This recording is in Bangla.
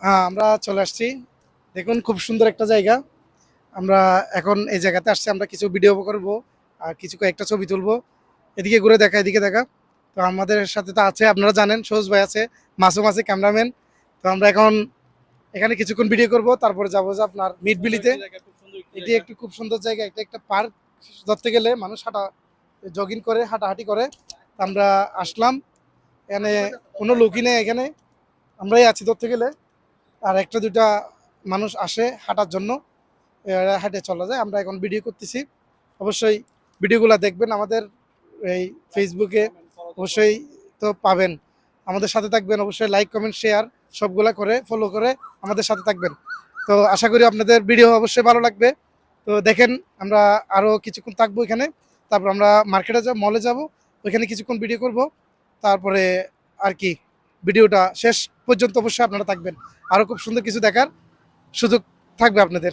হ্যাঁ, আমরা চলে আসছি। দেখুন খুব সুন্দর একটা জায়গা। আমরা এখন এই জায়গাতে আসছি, আমরা কিছু ভিডিও করব আর কিছু কয়েকটা ছবি তুলবো। এদিকে ঘুরে দেখা, এদিকে দেখা। তো আমাদের সাথে তো আছে, আপনারা জানেন সবুজ ভাই আছে, মাসুম আছে ক্যামেরাম্যান। তো আমরা এখন এখানে কিছুক্ষণ ভিডিও করব, তারপরে যাবো যে আপনার মিটবিলিতে। এটি একটি খুব সুন্দর জায়গা, এটা একটা পার্ক। ধরতে গেলে মানুষ জগিং করে, হাঁটাহাঁটি করে। তো আমরা আসলাম, এখানে কোনো লোকই নেই, এখানে আমরাই আছি ধরতে গেলে। আর একটা দুইটা মানুষ আসে হাঁটার জন্য, এরা হেঁটে চলা যায়। আমরা এখন ভিডিও করতেছি, অবশ্যই ভিডিওগুলো দেখবেন আমাদের এই ফেসবুকে, অবশ্যই তো পাবেন। আমাদের সাথে থাকবেন, অবশ্যই লাইক কমেন্ট শেয়ার সবগুলা করে ফলো করে আমাদের সাথে থাকবেন। তো আশা করি আপনাদের ভিডিও অবশ্যই ভালো লাগবে। তো দেখেন, আমরা আরও কিছুক্ষণ থাকবো এখানে, তারপর আমরা মার্কেটে যাব, মলে যাব, ওইখানে কিছুক্ষণ ভিডিও করব। তারপরে আর কি, ভিডিওটা শেষ পর্যন্ত অবশ্যই আপনারা থাকবেন, আরও খুব সুন্দর কিছু দেখার সুযোগ থাকবে আপনাদের।